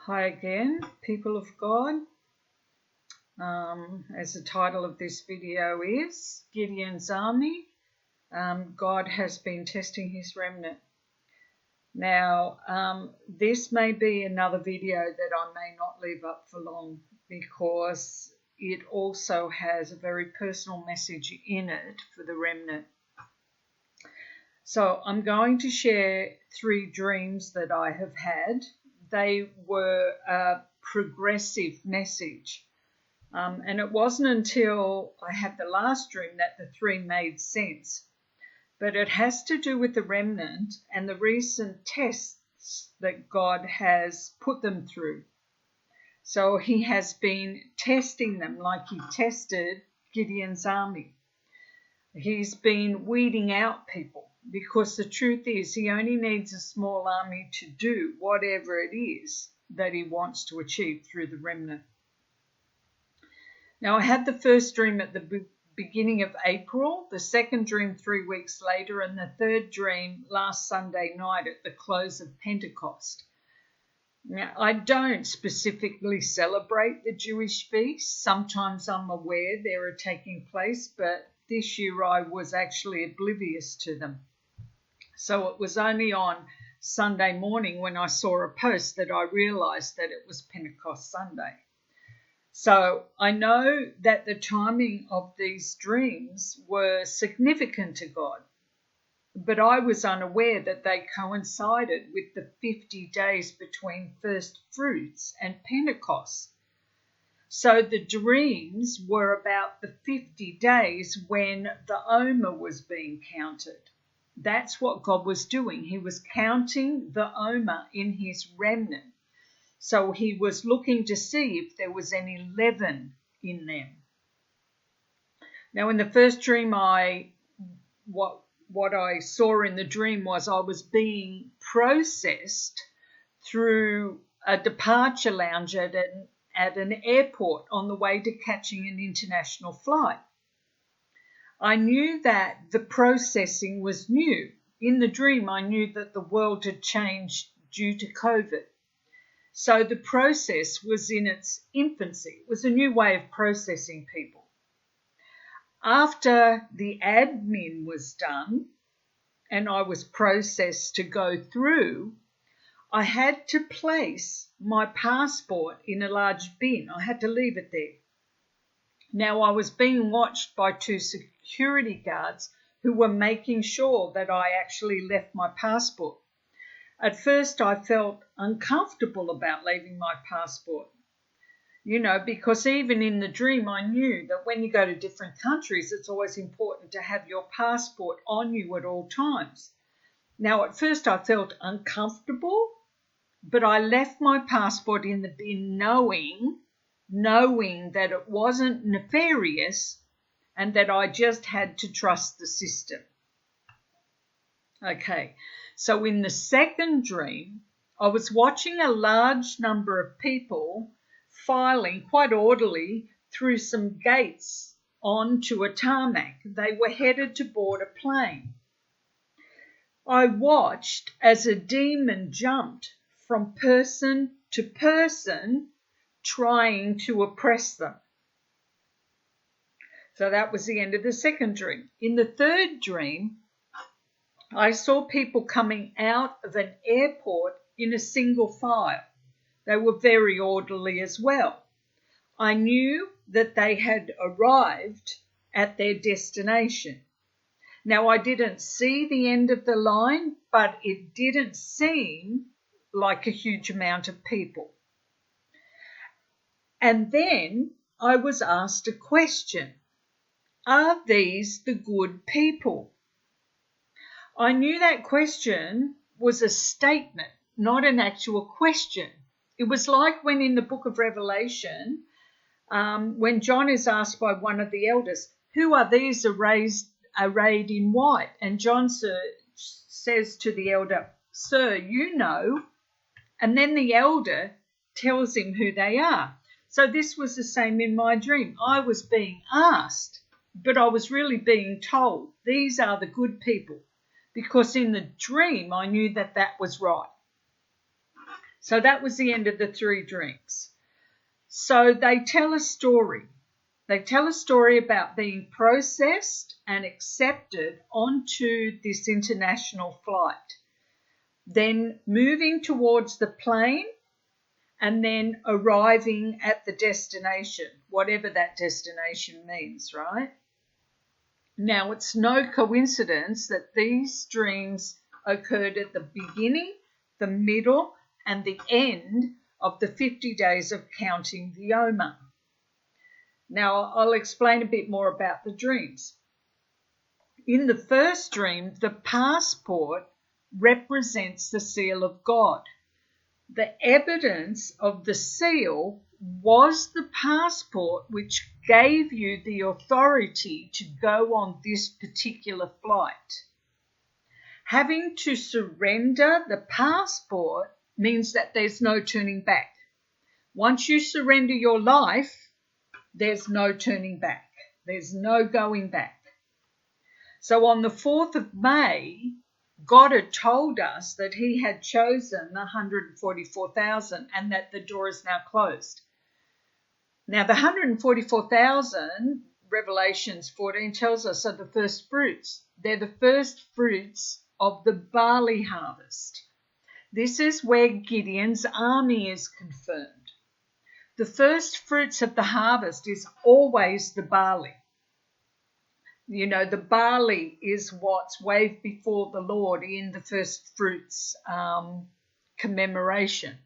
Hi again, people of God. As the title of this video is, Gideon's Army, God has been testing his remnant. Now, this may be another video that I may not leave up for long because it also has a very personal message in it for the remnant. So I'm going to share 3 dreams that I have had. They were a progressive message. And it wasn't until I had the last dream that the 3 made sense. But it has to do with the remnant and the recent tests that God has put them through. So he has been testing them like he tested Gideon's army. He's been weeding out people. Because the truth is, he only needs a small army to do whatever it is that he wants to achieve through the remnant. Now, I had the first dream at the beginning of April, the second dream 3 weeks later, and the third dream last Sunday night at the close of Pentecost. Now, I don't specifically celebrate the Jewish feasts. Sometimes I'm aware they are taking place, but this year I was actually oblivious to them. So it was only on Sunday morning when I saw a post that I realised that it was Pentecost Sunday. So I know that the timing of these dreams were significant to God, but I was unaware that they coincided with the 50 days between first fruits and Pentecost. So the dreams were about the 50 days when the Omer was being counted. That's what God was doing. He was counting the Omer in his remnant. So he was looking to see if there was any leaven in them. Now, in the first dream, what I saw in the dream was I was being processed through a departure lounge at an airport on the way to catching an international flight. I knew that the processing was new. In the dream, I knew that the world had changed due to COVID. So the process was in its infancy. It was a new way of processing people. After the admin was done and I was processed to go through, I had to place my passport in a large bin. I had to leave it there. Now, I was being watched by 2 security guards who were making sure that I actually left my passport. At first, I felt uncomfortable about leaving my passport, because even in the dream, I knew that when you go to different countries, it's always important to have your passport on you at all times. Now, at first, I felt uncomfortable, but I left my passport in the bin knowing that it wasn't nefarious and that I just had to trust the system. Okay, so in the second dream, I was watching a large number of people filing quite orderly through some gates onto a tarmac. They were headed to board a plane. I watched as a demon jumped from person to person trying to oppress them. So that was the end of the second dream. In the third dream, I saw people coming out of an airport in a single file. They were very orderly as well. I knew that they had arrived at their destination. Now, I didn't see the end of the line, but it didn't seem like a huge amount of people. And then I was asked a question. Are these the good people? I knew that question was a statement, not an actual question. It was like when in the book of Revelation, when John is asked by one of the elders, who are these arrayed in white? And John says to the elder, Sir, you know. And then the elder tells him who they are. So this was the same in my dream. I was being asked, but I was really being told, these are the good people. Because in the dream, I knew that was right. So that was the end of the 3 dreams. So they tell a story. They tell a story about being processed and accepted onto this international flight, then moving towards the plane, and then arriving at the destination, whatever that destination means, right? Now, it's no coincidence that these dreams occurred at the beginning, the middle, and the end of the 50 days of counting the Omer. Now, I'll explain a bit more about the dreams. In the first dream, the passport represents the seal of God. The evidence of the seal was the passport which gave you the authority to go on this particular flight. Having to surrender the passport means that there's no turning back. Once you surrender your life, there's no turning back. There's no going back. So on the 4th of May, God had told us that he had chosen 144,000 and that the door is now closed. Now, the 144,000, Revelations 14 tells us, are the first fruits. They're the first fruits of the barley harvest. This is where Gideon's army is confirmed. The first fruits of the harvest is always the barley. You know, the barley is what's waved before the Lord in the first fruits commemoration.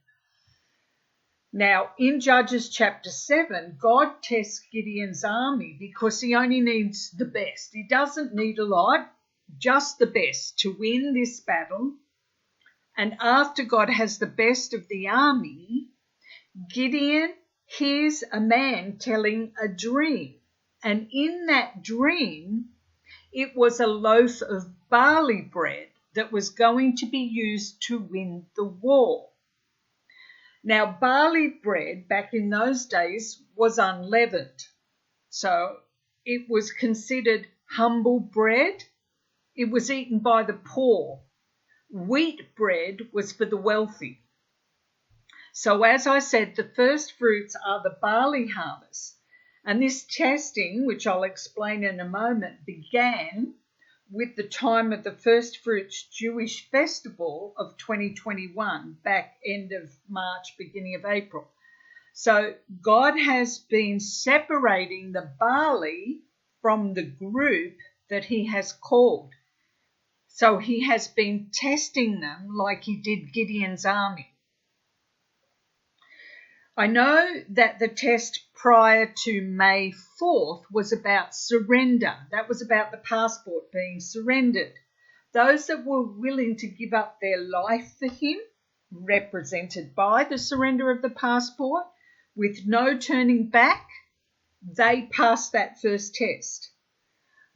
Now, in Judges chapter 7, God tests Gideon's army because he only needs the best. He doesn't need a lot, just the best to win this battle. And after God has the best of the army, Gideon hears a man telling a dream. And in that dream, it was a loaf of barley bread that was going to be used to win the war. Now, barley bread back in those days was unleavened. So it was considered humble bread. It was eaten by the poor. Wheat bread was for the wealthy. So as I said, the first fruits are the barley harvest. And this testing, which I'll explain in a moment, began with the time of the first fruits Jewish festival of 2021, back end of March, beginning of April. So God has been separating the barley from the group that he has called. So he has been testing them like he did Gideon's army. I know that the test prior to May 4th was about surrender. That was about the passport being surrendered. Those that were willing to give up their life for him, represented by the surrender of the passport, with no turning back, they passed that first test.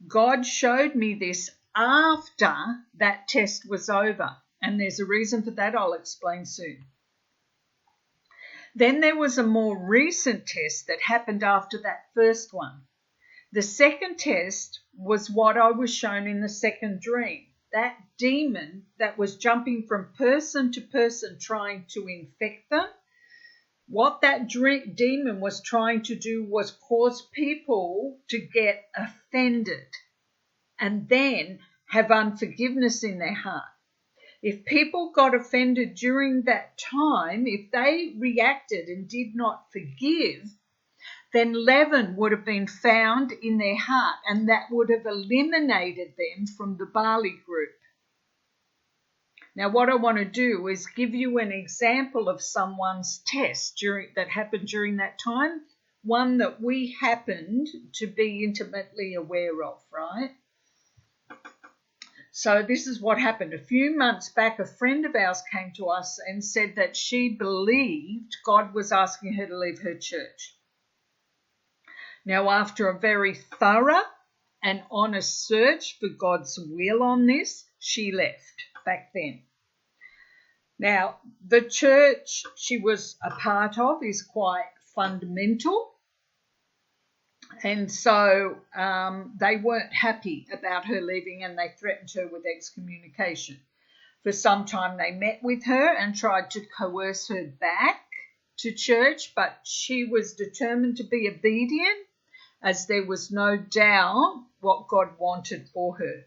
God showed me this after that test was over, and there's a reason for that I'll explain soon. Then there was a more recent test that happened after that first one. The second test was what I was shown in the second dream. That demon that was jumping from person to person trying to infect them, what that demon was trying to do was cause people to get offended and then have unforgiveness in their heart. If people got offended during that time, if they reacted and did not forgive, then leaven would have been found in their heart, and that would have eliminated them from the barley group. Now, what I want to do is give you an example of someone's test that happened during that time, one that we happened to be intimately aware of, right? So this is what happened. A few months back, a friend of ours came to us and said that she believed God was asking her to leave her church. Now, after a very thorough and honest search for God's will on this, she left back then. Now, the church she was a part of is quite fundamental. And so they weren't happy about her leaving, and they threatened her with excommunication. For some time they met with her and tried to coerce her back to church, but she was determined to be obedient, as there was no doubt what God wanted for her.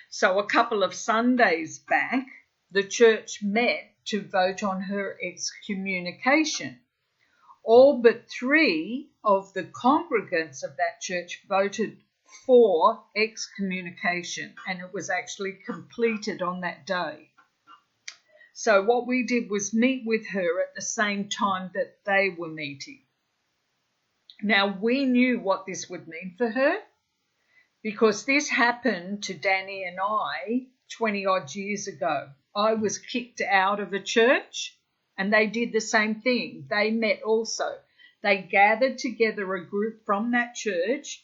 So a couple of Sundays back, the church met to vote on her excommunication. All but 3 of the congregants of that church voted for excommunication, and it was actually completed on that day. So what we did was meet with her at the same time that they were meeting. Now, we knew what this would mean for her, because this happened to Danny and I 20 odd years ago. I was kicked out of a church, and they did the same thing. They met also. They gathered together a group from that church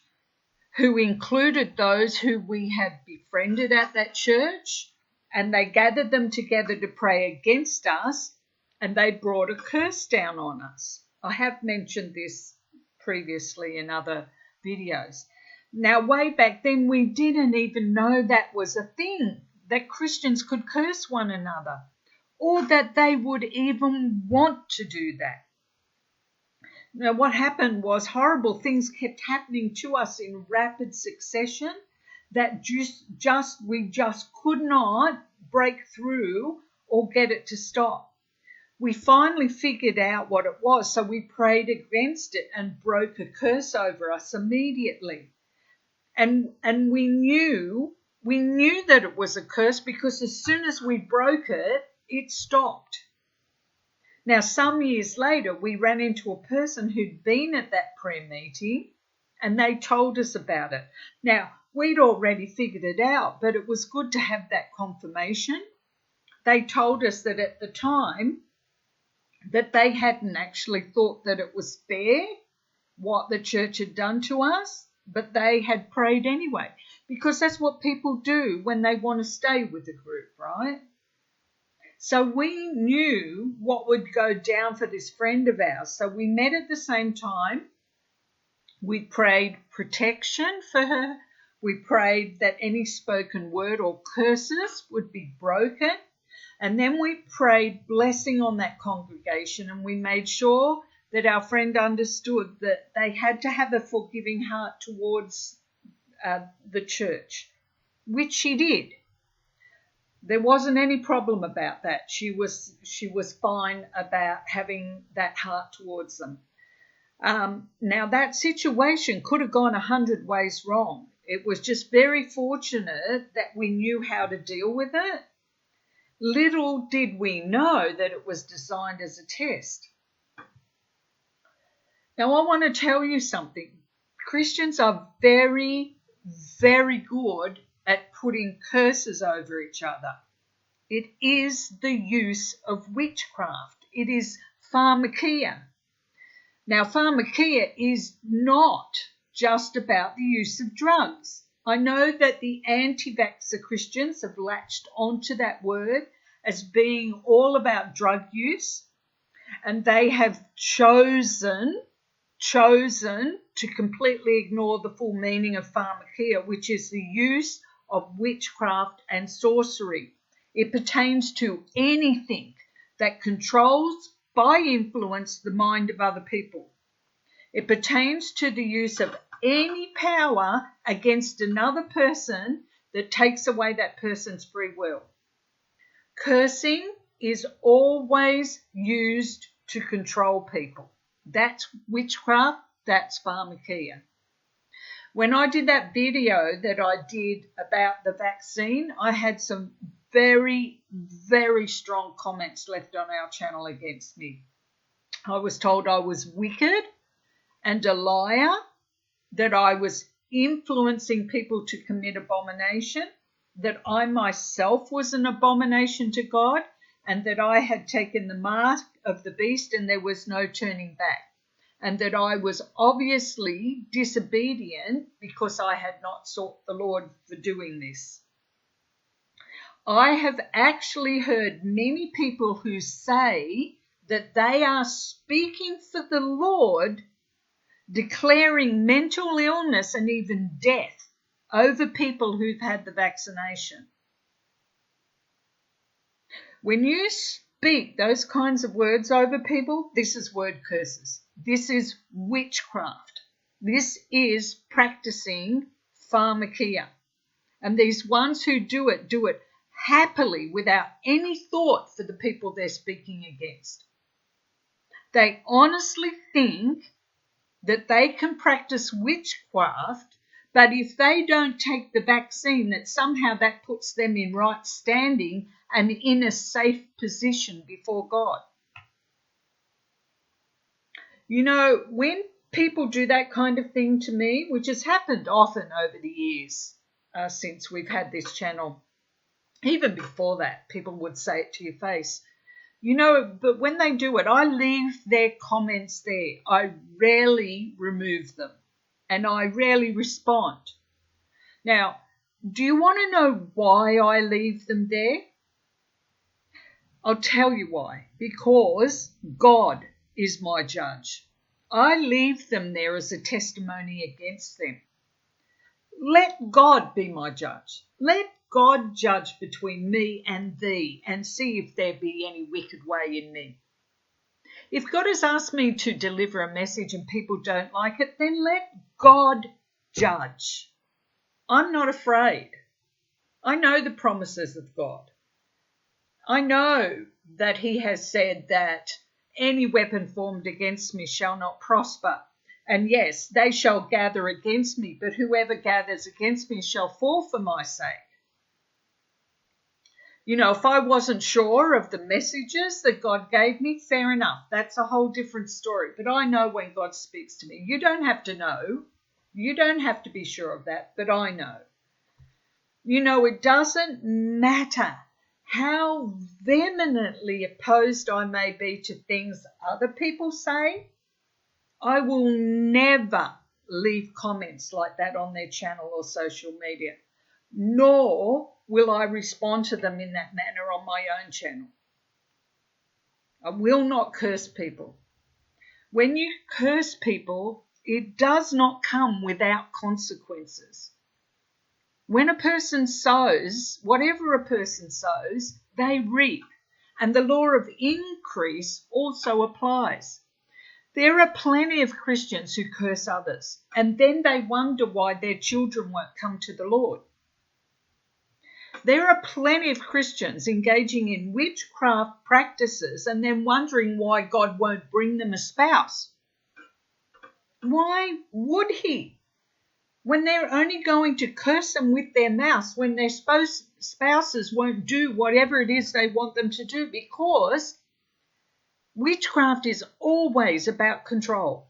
who included those who we had befriended at that church, and they gathered them together to pray against us, and they brought a curse down on us. I have mentioned this previously in other videos. Now, way back then, we didn't even know that was a thing, that Christians could curse one another, or that they would even want to do that. Now, what happened was horrible things kept happening to us in rapid succession that we just could not break through or get it to stop. We finally figured out what it was, so we prayed against it and broke a curse over us immediately. And we knew that it was a curse, because as soon as we broke it, it stopped. Now, some years later, we ran into a person who'd been at that prayer meeting, and they told us about it. Now, we'd already figured it out, but it was good to have that confirmation. They told us that at the time that they hadn't actually thought that it was fair what the church had done to us, but they had prayed anyway, because that's what people do when they want to stay with the group, right? So we knew what would go down for this friend of ours. So we met at the same time. We prayed protection for her. We prayed that any spoken word or curses would be broken. And then we prayed blessing on that congregation, and we made sure that our friend understood that they had to have a forgiving heart towards the church, which she did. There wasn't any problem about that. She was fine about having that heart towards them. Now, that situation could have gone 100 ways wrong. It was just very fortunate that we knew how to deal with it. Little did we know that it was designed as a test. Now, I want to tell you something. Christians are very, very good at putting curses over each other. It is the use of witchcraft. It is pharmakia. Now, pharmakia is not just about the use of drugs. I know that the anti-vaxxer Christians have latched onto that word as being all about drug use, and they have chosen to completely ignore the full meaning of pharmakia, which is the use of witchcraft and sorcery. It pertains to anything that controls by influence the mind of other people. It pertains to the use of any power against another person that takes away that person's free will. Cursing is always used to control people. That's witchcraft, that's pharmakia. When I did that video that I did about the vaccine, I had some very, very strong comments left on our channel against me. I was told I was wicked and a liar, that I was influencing people to commit abomination, that I myself was an abomination to God, and that I had taken the mark of the beast and there was no turning back, and that I was obviously disobedient because I had not sought the Lord for doing this. I have actually heard many people who say that they are speaking for the Lord, declaring mental illness and even death over people who've had the vaccination. When you speak those kinds of words over people, this is word curses. This is witchcraft. This is practicing pharmakia. And these ones who do it happily without any thought for the people they're speaking against. They honestly think that they can practice witchcraft, but if they don't take the vaccine, that somehow that puts them in right standing and in a safe position before God. You know, when people do that kind of thing to me, which has happened often over the years since we've had this channel, even before that, people would say it to your face. You know, but when they do it, I leave their comments there. I rarely remove them and I rarely respond. Now, do you want to know why I leave them there? I'll tell you why. Because God is my judge. I leave them there as a testimony against them. Let God be my judge. Let God judge between me and thee and see if there be any wicked way in me. If God has asked me to deliver a message and people don't like it, then let God judge. I'm not afraid. I know the promises of God. I know that He has said that any weapon formed against me shall not prosper. And yes, they shall gather against me, but whoever gathers against me shall fall for my sake. You know, if I wasn't sure of the messages that God gave me, fair enough. That's a whole different story. But I know when God speaks to me. You don't have to know. You don't have to be sure of that, but I know. You know, it doesn't matter how vehemently opposed I may be to things other people say. I will never leave comments like that on their channel or social media, nor will I respond to them in that manner on my own channel. I will not curse people. When you curse people, it does not come without consequences. When a person sows, whatever a person sows, they reap, and the law of increase also applies. There are plenty of Christians who curse others, and then they wonder why their children won't come to the Lord. There are plenty of Christians engaging in witchcraft practices and then wondering why God won't bring them a spouse. Why would He? When they're only going to curse them with their mouths, when their spouses won't do whatever it is they want them to do, because witchcraft is always about control.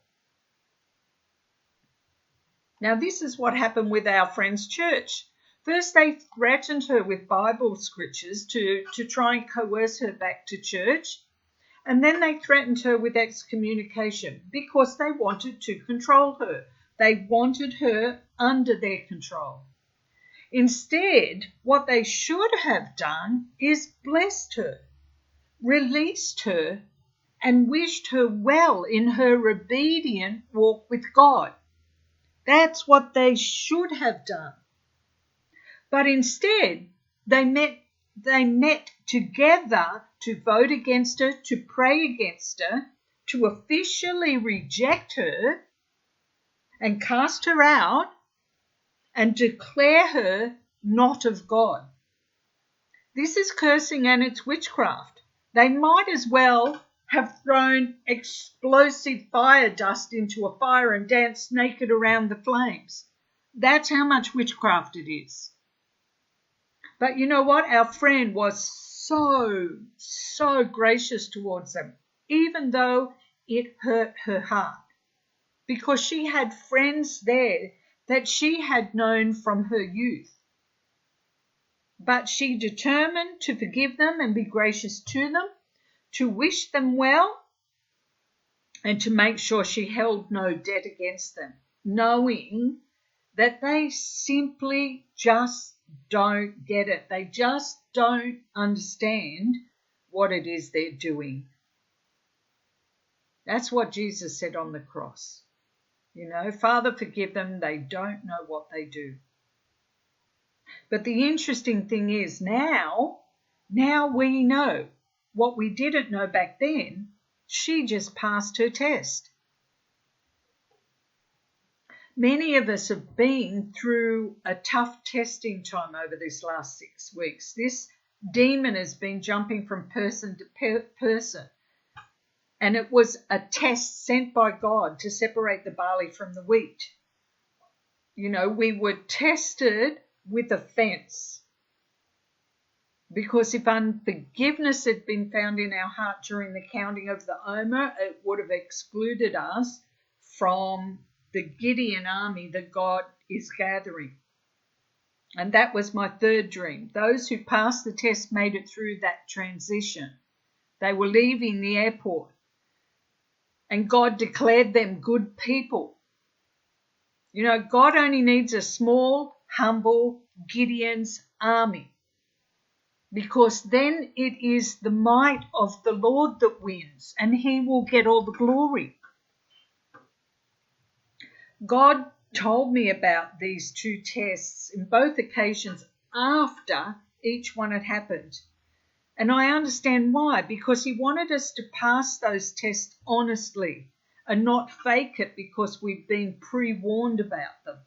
Now, this is what happened with our friend's church. First, they threatened her with Bible scriptures to try and coerce her back to church. And then they threatened her with excommunication because they wanted to control her. They wanted her under their control. Instead, what they should have done is blessed her, released her, and wished her well in her obedient walk with God. That's what they should have done. But instead, they met together to vote against her, to pray against her, to officially reject her and cast her out and declare her not of God. This is cursing and it's witchcraft. They might as well have thrown explosive fire dust into a fire and danced naked around the flames. That's how much witchcraft it is. But you know what? Our friend was so gracious towards them, even though it hurt her heart, because she had friends there that she had known from her youth. But she determined to forgive them and be gracious to them, to wish them well, and to make sure she held no debt against them, knowing that they simply just don't get it. They just don't understand what it is they're doing. That's what Jesus said on the cross. You know, Father, forgive them. They don't know what they do. But the interesting thing is now Now we know what we didn't know back then. She just passed her test. Many of us have been through a tough testing time over this last 6 weeks. This demon has been jumping from person to person. And it was a test sent by God to separate the barley from the wheat. You know, we were tested with offense. Because if unforgiveness had been found in our heart during the counting of the Omer, it would have excluded us from the Gideon army that God is gathering. And that was my third dream. Those who passed the test made it through that transition. They were leaving the airport. And God declared them good people. You know, God only needs a small, humble Gideon's army. Because then it is the might of the Lord that wins, and he will get all the glory. God told me about these two tests in both occasions after each one had happened. And I understand why, because he wanted us to pass those tests honestly and not fake it because we've been pre-warned about them.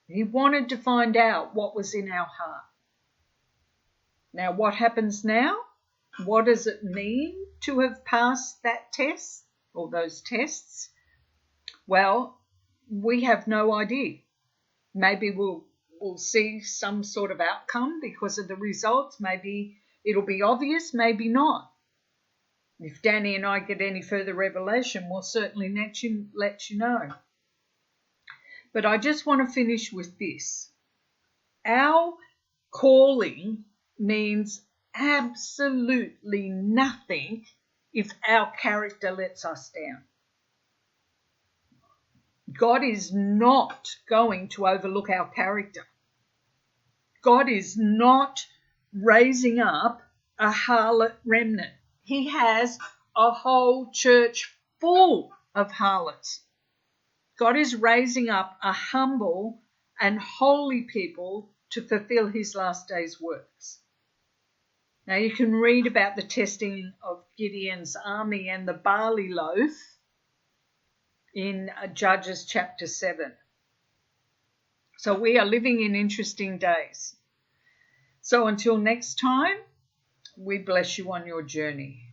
He wanted to find out what was in our heart. Now, what happens now? What does it mean to have passed that test or those tests? Well, we have no idea. Maybe we'll see some sort of outcome because of the results. Maybe it'll be obvious, maybe not. If Danny and I get any further revelation, we'll certainly let you know. But I just want to finish with this. Our calling means absolutely nothing if our character lets us down. God is not going to overlook our character. God is not raising up a harlot remnant. He has a whole church full of harlots. God is raising up a humble and holy people to fulfill his last day's works. Now you can read about the testing of Gideon's army and the barley loaf in Judges chapter 7. So we are living in interesting days. So until next time, we bless you on your journey.